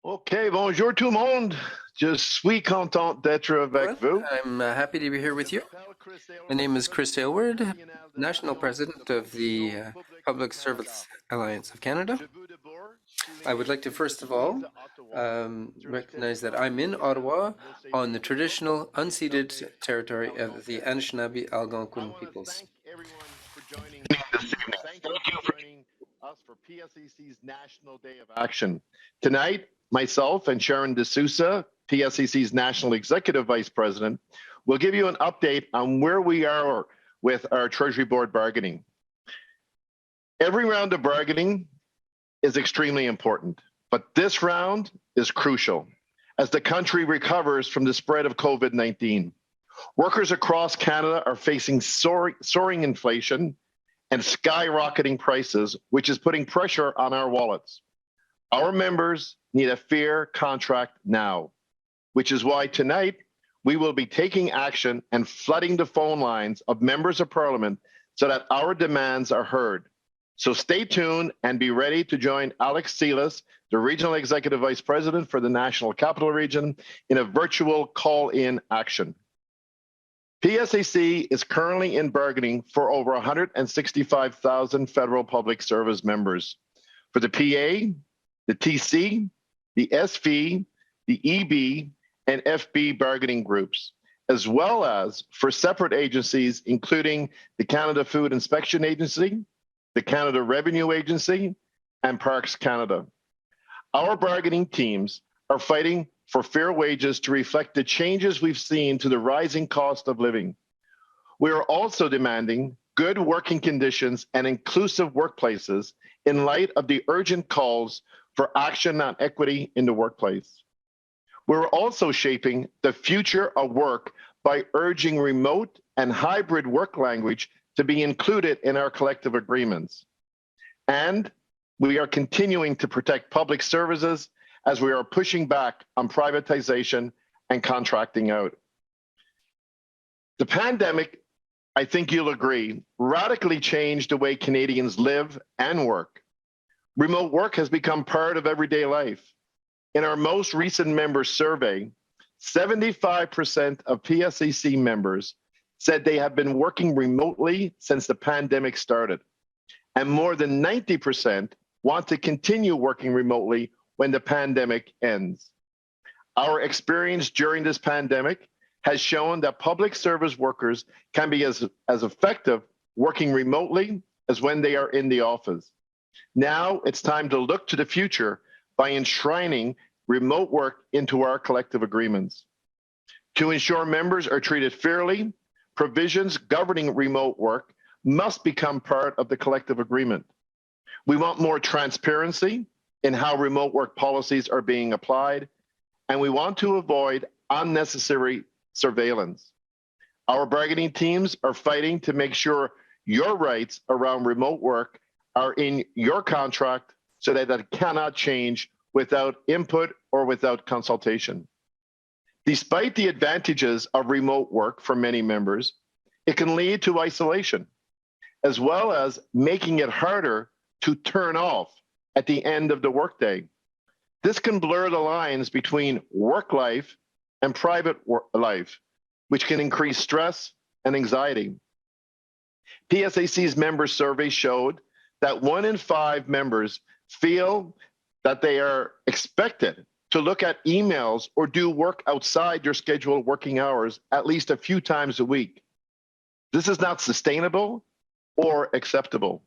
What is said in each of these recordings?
Okay, bonjour tout le monde. Je suis content d'être avec vous. I'm happy to be here with you. My name is Chris Aylward, National President of the Public Service Alliance of Canada. I would like to first of all recognize that I'm in Ottawa on the traditional unceded territory of the Anishinaabe Algonquin peoples. Everyone for joining this evening. Thank you for joining us for PSAC's National Day of Action. Tonight, myself and Sharon D'Souza, PSAC's National Executive Vice President, will give you an update on where we are with our Treasury Board bargaining. Every round of bargaining is extremely important, but this round is crucial as the country recovers from the spread of COVID-19. Workers across Canada are facing soaring inflation and skyrocketing prices, which is putting pressure on our wallets. Our members need a fair contract now, which is why tonight we will be taking action and flooding the phone lines of members of Parliament so that our demands are heard. So stay tuned and be ready to join Alex Sealis, the Regional Executive Vice President for the National Capital Region, in a virtual call-in action. PSAC is currently in bargaining for over 165,000 federal public service members. For the PA, the TC, the SV, the EB, and FB bargaining groups, as well as for separate agencies, including the Canada Food Inspection Agency, the Canada Revenue Agency, and Parks Canada. Our bargaining teams are fighting for fair wages to reflect the changes we've seen to the rising cost of living. We are also demanding good working conditions and inclusive workplaces in light of the urgent calls for action on equity in the workplace. We're also shaping the future of work by urging remote and hybrid work language to be included in our collective agreements. And we are continuing to protect public services as we are pushing back on privatization and contracting out. The pandemic, I think you'll agree, radically changed the way Canadians live and work. Remote work has become part of everyday life. In our most recent member survey, 75% of PSAC members said they have been working remotely since the pandemic started. And more than 90% want to continue working remotely when the pandemic ends. Our experience during this pandemic has shown that public service workers can be as effective working remotely as when they are in the office. Now it's time to look to the future by enshrining remote work into our collective agreements. To ensure members are treated fairly, provisions governing remote work must become part of the collective agreement. We want more transparency in how remote work policies are being applied, and we want to avoid unnecessary surveillance. Our bargaining teams are fighting to make sure your rights around remote work are in your contract so that it cannot change without input or without consultation. Despite the advantages of remote work for many members, it can lead to isolation, as well as making it harder to turn off at the end of the workday. This can blur the lines between work life and private life, which can increase stress and anxiety. PSAC's member survey showed that 1 in 5 members feel that they are expected to look at emails or do work outside their scheduled working hours at least a few times a week. This is not sustainable or acceptable.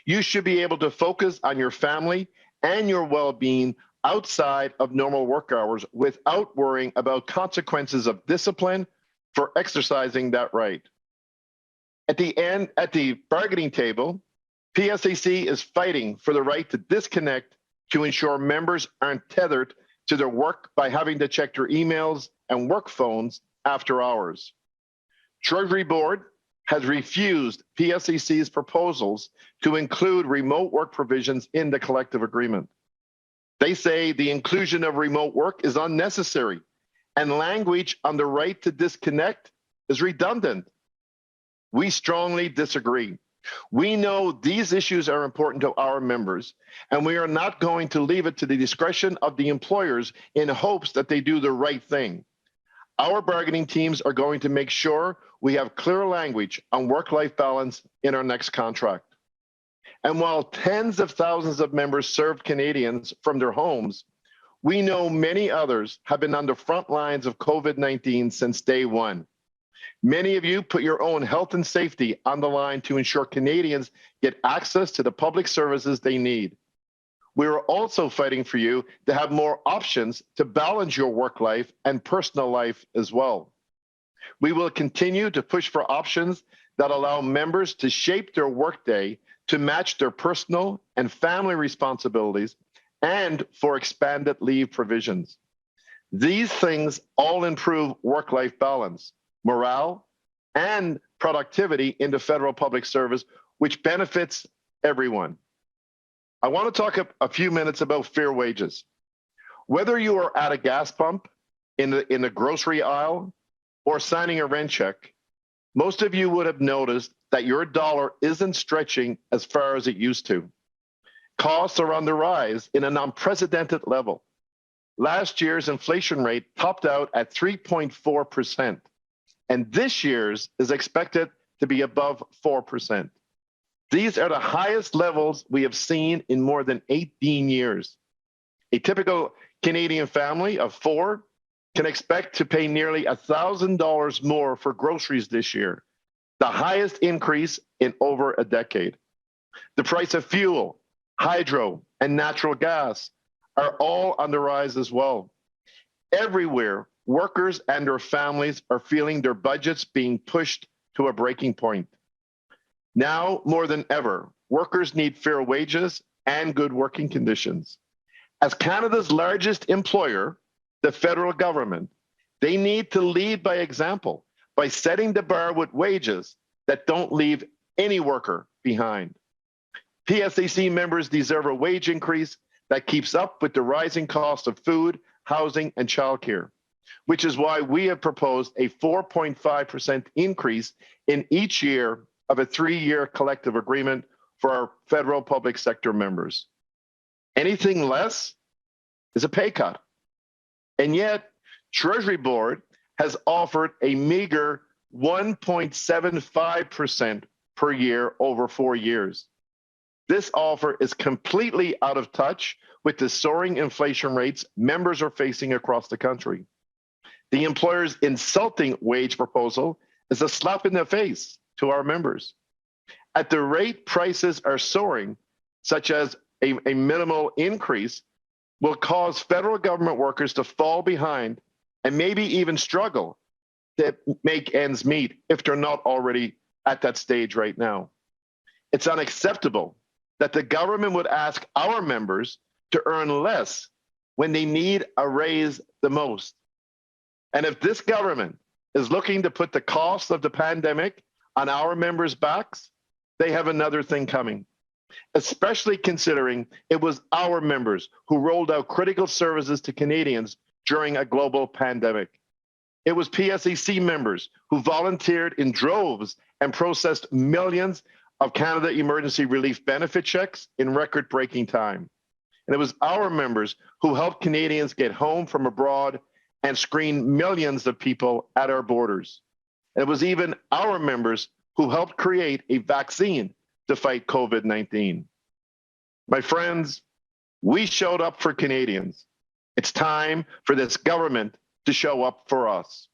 You should be able to focus on your family and your well-being outside of normal work hours without worrying about consequences of discipline for exercising that right. At the bargaining table, PSAC is fighting for the right to disconnect to ensure members aren't tethered to their work by having to check their emails and work phones after hours. Treasury Board has refused PSAC's proposals to include remote work provisions in the collective agreement. They say the inclusion of remote work is unnecessary and language on the right to disconnect is redundant. We strongly disagree. We know these issues are important to our members, and we are not going to leave it to the discretion of the employers in hopes that they do the right thing. Our bargaining teams are going to make sure we have clear language on work-life balance in our next contract. And while tens of thousands of members served Canadians from their homes, we know many others have been on the front lines of COVID-19 since day one. Many of you put your own health and safety on the line to ensure Canadians get access to the public services they need. We are also fighting for you to have more options to balance your work life and personal life as well. We will continue to push for options that allow members to shape their workday to match their personal and family responsibilities and for expanded leave provisions. These things all improve work-life balance, morale, and productivity in the federal public service, which benefits everyone. I want to talk a few minutes about fair wages. Whether you are at a gas pump, in the grocery aisle, or signing a rent check, most of you would have noticed that your dollar isn't stretching as far as it used to. Costs are on the rise in an unprecedented level. Last year's inflation rate topped out at 3.4%, and this year's is expected to be above 4%. These are the highest levels we have seen in more than 18 years. A typical Canadian family of four can expect to pay nearly $1,000 more for groceries this year, the highest increase in over a decade. The price of fuel, hydro, and natural gas are all on the rise as well. Everywhere, workers and their families are feeling their budgets being pushed to a breaking point. Now, more than ever, workers need fair wages and good working conditions. As Canada's largest employer, the federal government, they need to lead by example by setting the bar with wages that don't leave any worker behind. PSAC members deserve a wage increase that keeps up with the rising cost of food, housing, and childcare, which is why we have proposed a 4.5% increase in each year of a 3-year collective agreement for our federal public sector members. Anything less is a pay cut. And yet, Treasury Board has offered a meager 1.75% per year over 4 years. This offer is completely out of touch with the soaring inflation rates members are facing across the country. The employer's insulting wage proposal is a slap in the face to our members. At the rate prices are soaring, such as a minimal increase, will cause federal government workers to fall behind and maybe even struggle to make ends meet if they're not already at that stage right now. It's unacceptable that the government would ask our members to earn less when they need a raise the most. And if this government is looking to put the cost of the pandemic on our members' backs, they have another thing coming, especially considering it was our members who rolled out critical services to Canadians during a global pandemic. It was PSAC members who volunteered in droves and processed millions of Canada Emergency Relief Benefit checks in record-breaking time. And it was our members who helped Canadians get home from abroad and screened millions of people at our borders. And it was even our members who helped create a vaccine to fight COVID-19. My friends, we showed up for Canadians. It's time for this government to show up for us.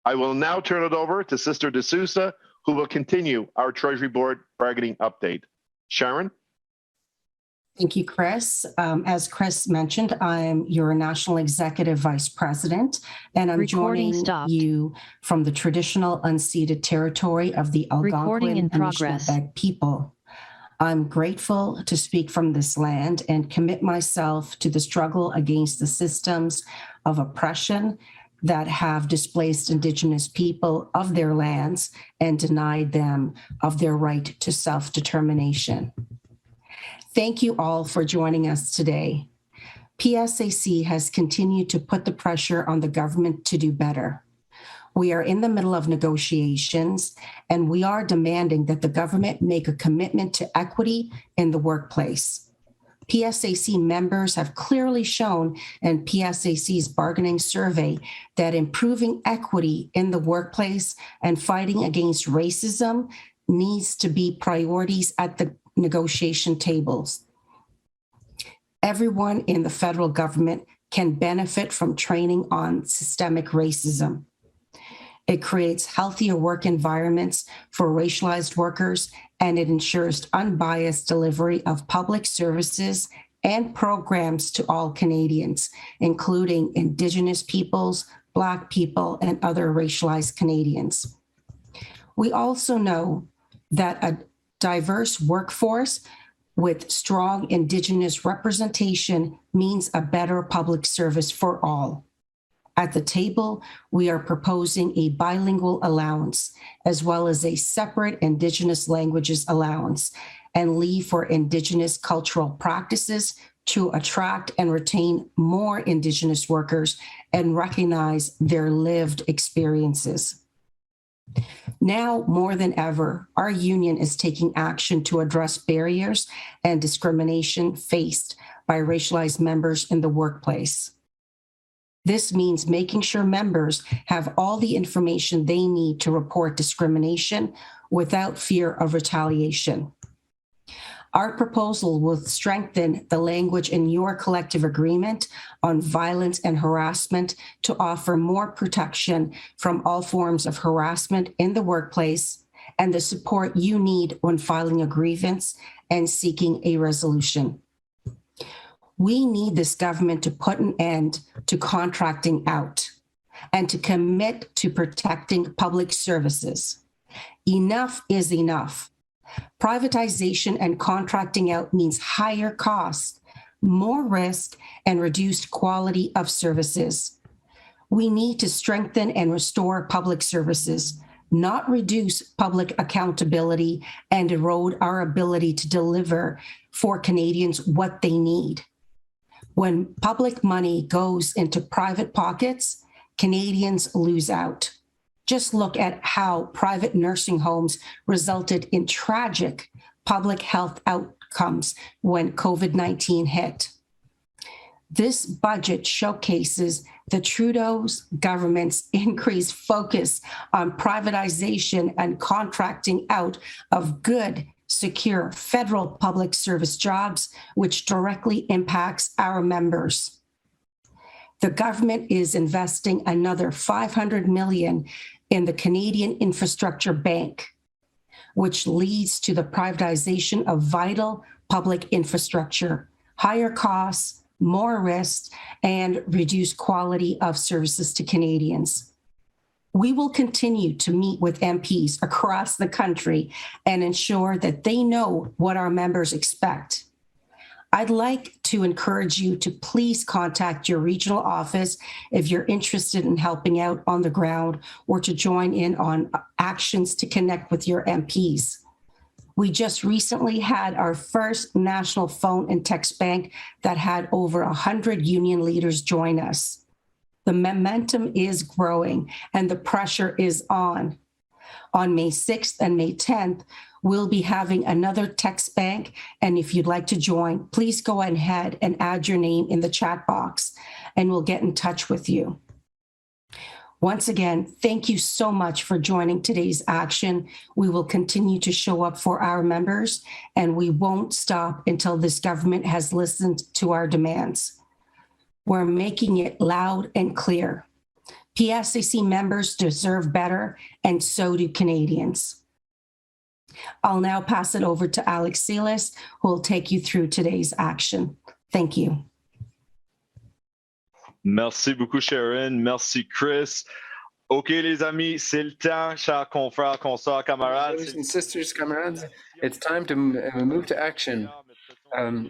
I will now turn it over to Sister D'Souza, who will continue our Treasury Board bargaining update. Sharon? Thank you, Chris. As Chris mentioned, I'm your National Executive Vice President, and I'm joining you from the traditional unceded territory of the Algonquin and Anishinaabe people. I'm grateful to speak from this land and commit myself to the struggle against the systems of oppression that have displaced Indigenous people of their lands and denied them of their right to self-determination. Thank you all for joining us today. PSAC has continued to put the pressure on the government to do better. We are in the middle of negotiations, and we are demanding that the government make a commitment to equity in the workplace. PSAC members have clearly shown in PSAC's bargaining survey that improving equity in the workplace and fighting against racism needs to be priorities at the negotiation tables. Everyone in the federal government can benefit from training on systemic racism. It creates healthier work environments for racialized workers, and it ensures unbiased delivery of public services and programs to all Canadians, including Indigenous peoples, Black people, and other racialized Canadians. We also know that a diverse workforce with strong Indigenous representation means a better public service for all. At the table, we are proposing a bilingual allowance, as well as a separate Indigenous languages allowance and leave for Indigenous cultural practices to attract and retain more Indigenous workers and recognize their lived experiences. Now, more than ever, our union is taking action to address barriers and discrimination faced by racialized members in the workplace. This means making sure members have all the information they need to report discrimination without fear of retaliation. Our proposal will strengthen the language in your collective agreement on violence and harassment to offer more protection from all forms of harassment in the workplace and the support you need when filing a grievance and seeking a resolution. We need this government to put an end to contracting out and to commit to protecting public services. Enough is enough. Privatization and contracting out means higher costs, more risk, and reduced quality of services. We need to strengthen and restore public services, not reduce public accountability and erode our ability to deliver for Canadians what they need. When public money goes into private pockets, Canadians lose out. Just look at how private nursing homes resulted in tragic public health outcomes when COVID-19 hit. This budget showcases the Trudeau's government's increased focus on privatization and contracting out of good, secure federal public service jobs, which directly impacts our members. The government is investing another $500 million in the Canadian Infrastructure Bank, which leads to the privatization of vital public infrastructure, higher costs, more risk, and reduced quality of services to Canadians. We will continue to meet with MPs across the country and ensure that they know what our members expect. I'd like to encourage you to please contact your regional office if you're interested in helping out on the ground or to join in on actions to connect with your MPs. We just recently had our first national phone and text bank that had over 100 union leaders join us. The momentum is growing and the pressure is on. On May 6th and May 10th, we'll be having another text bank, and if you'd like to join, please go ahead and add your name in the chat box, and we'll get in touch with you. Once again, thank you so much for joining today's action. We will continue to show up for our members, and we won't stop until this government has listened to our demands. We're making it loud and clear. PSAC members deserve better, and so do Canadians. I'll now pass it over to Alex Sealis, who will take you through today's action. Thank you. Merci beaucoup, Sharon. Merci, Chris. OK, les amis, c'est le temps, chers confrères, consorts, camarades. Brothers and sisters, comrades, it's time to move to action. It's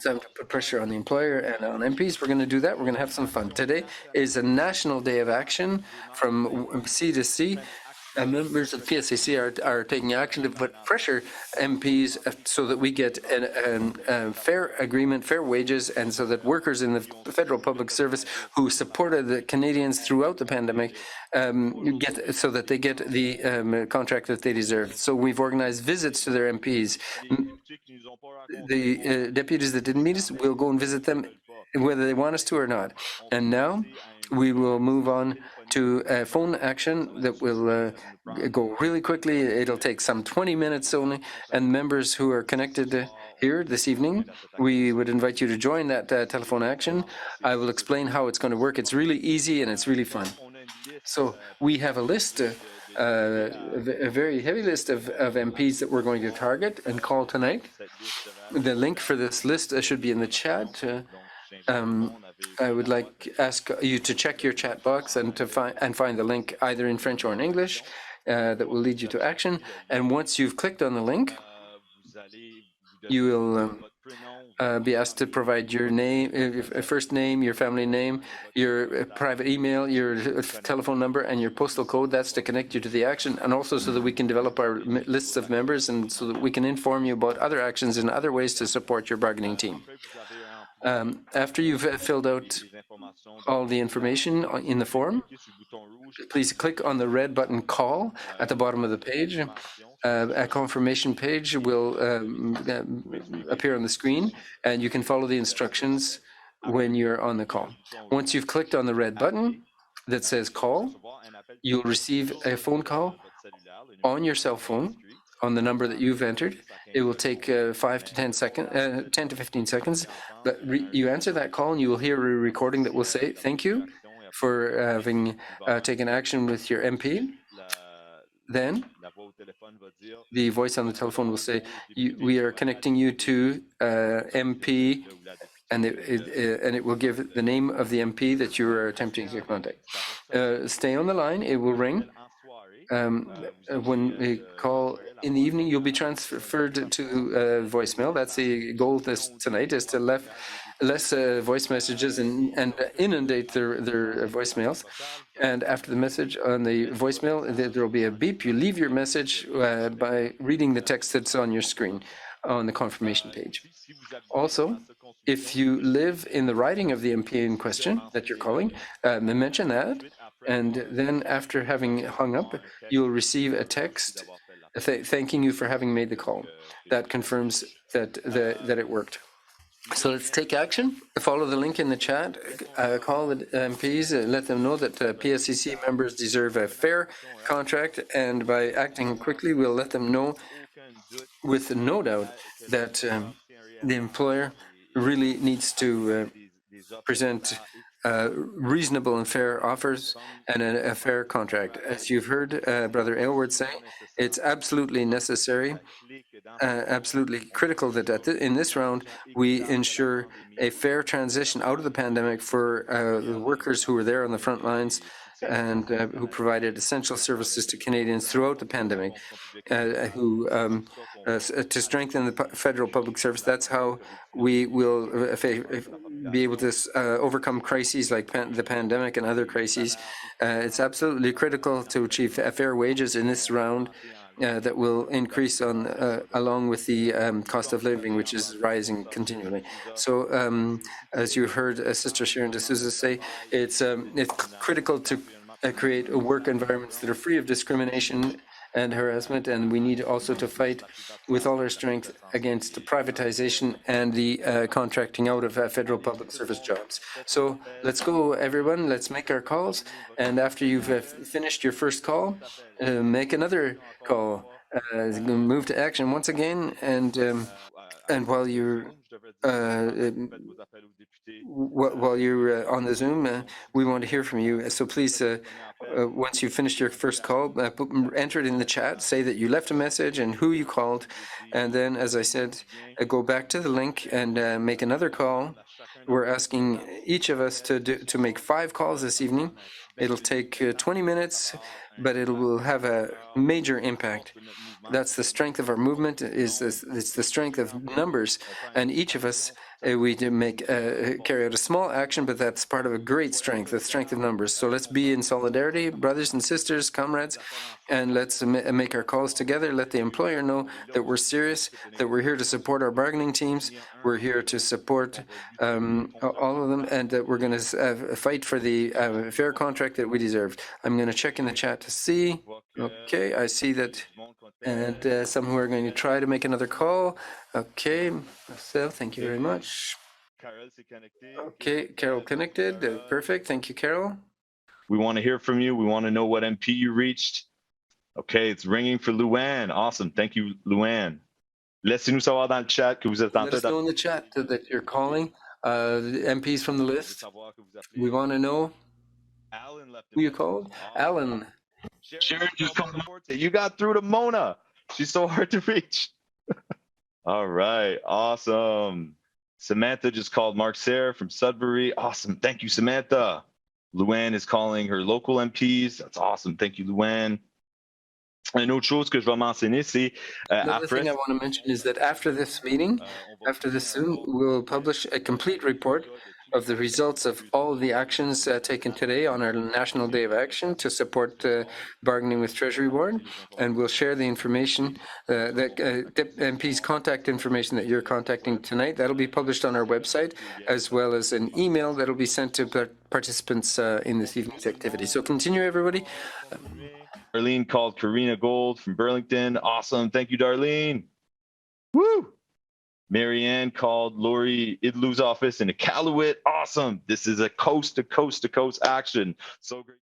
time to put pressure on the employer and on MPs. We're going to do that. We're going to have some fun. Today is a national day of action from sea to sea. Members of PSAC are taking action to put pressure MPs so that we get a fair agreement, fair wages, and so that workers in the federal public service who supported the Canadians throughout the pandemic get so that they get the contract that they deserve. So we've organized visits to their MPs. The deputies that didn't meet us, we'll go and visit them whether they want us to or not. And now we will move on to a phone action that will go really quickly. It'll take some 20 minutes only. And members who are connected here this evening, we would invite you to join that telephone action. I will explain how it's going to work. It's really easy and it's really fun. So we have a list, a very heavy list of MPs that we're going to target and call tonight. The link for this list should be in the chat. I would ask you to check your chat box and to find the link either in French or in English that will lead you to action. And once you've clicked on the link, you will be asked to provide your name, your first name, your family name, your private email, your telephone number, and your postal code. That's to connect you to the action, and also so that we can develop our lists of members and so that we can inform you about other actions and other ways to support your bargaining team. After you've filled out all the information in the form, please click on the red button Call at the bottom of the page. A confirmation page will appear on the screen, and you can follow the instructions when you're on the call. Once you've clicked on the red button that says Call, you'll receive a phone call on your cell phone on the number that you've entered. It will take 10 to 15 seconds, but you answer that call and you will hear a recording that will say, thank you for having taken action with your MP. Then the voice on the telephone will say, we are connecting you to MP, and it will give the name of the MP that you are attempting to contact. Stay on the line, it will ring. When we call in the evening, you'll be transferred to voicemail. That's the goal tonight, is to less voice messages and inundate their voicemails. And after the message on the voicemail, there will be a beep. You leave your message by reading the text that's on your screen on the confirmation page. Also, if you live in the riding of the MP in question that you're calling, mention that. And then after having hung up, you'll receive a text thanking you for having made the call. That confirms that it worked. So let's take action. Follow the link in the chat. Call the MPs. Let them know that PSAC members deserve a fair contract. And by acting quickly, we'll let them know with no doubt that the employer really needs to present reasonable and fair offers and a fair contract. As you've heard Brother Aylward say, it's absolutely necessary, absolutely critical that in this round we ensure a fair transition out of the pandemic for the workers who were there on the front lines and who provided essential services to Canadians throughout the pandemic, to strengthen the federal public service. That's how we will be able to overcome crises like the pandemic and other crises. It's absolutely critical to achieve fair wages in this round that will increase along with the cost of living, which is rising continually. So, as you heard Sister Sharon D'Souza say, it's critical to create work environments that are free of discrimination and harassment, and we need also to fight with all our strength against the privatization and the contracting out of federal public service jobs. So let's go, everyone. Let's make our calls, and after you've finished your first call, make another call. Move to action once again, and while you're on the Zoom, we want to hear from you. So please, once you've finished your first call, enter it in the chat, say that you left a message and who you called, and then, as I said, go back to the link and make another call. We're asking each of us to make 5 calls this evening, It'll take 20 minutes, but it will have a major impact. That's the strength of our movement. It's the strength of numbers, and each of us we do carry out a small action, but that's part of a great strength, the strength of numbers. So let's be in solidarity, brothers and sisters, comrades, and let's make our calls together. Let the employer know that we're serious, that we're here to support our bargaining teams, we're here to support all of them, and that we're going to fight for the fair contract that we deserve. I'm going to check in the chat to see. Okay, I see that, and some who are going to try to make another call. Okay, Marcel, thank you very much. Okay, Carol connected. Perfect. Thank you, Carol. We want to hear from you. We want to know what MP you reached. Okay, it's ringing for Luann. Awesome. Thank you, Luann. Laissez-nous savoir dans le chat que vous êtes en Let us know in the chat that you're calling the MPs from the list. We want to know who you called. Alan. Sharon just called. You got through to Mona. She's so hard to reach. All right, awesome. Samantha just called Mark Sayre from Sudbury. Awesome, thank you, Samantha. Luann is calling her local MPs. That's awesome, thank you, Luann. Une autre chose que je vais mentionner, c'est Another thing I want to mention is that after this meeting, after this Zoom, we'll publish a complete report of the results of all of the actions taken today on our National Day of Action to support bargaining with Treasury Board, and we'll share the information, that MP's contact information that you're contacting tonight. That'll be published on our website, as well as an email that'll be sent to participants in this evening's activity. So continue, everybody. Darlene called Karina Gold from Burlington. Awesome. Thank you, Darlene. Woo! Marianne called Lori Idlu's office in Iqaluit. Awesome. This is a coast to coast to coast action. So great.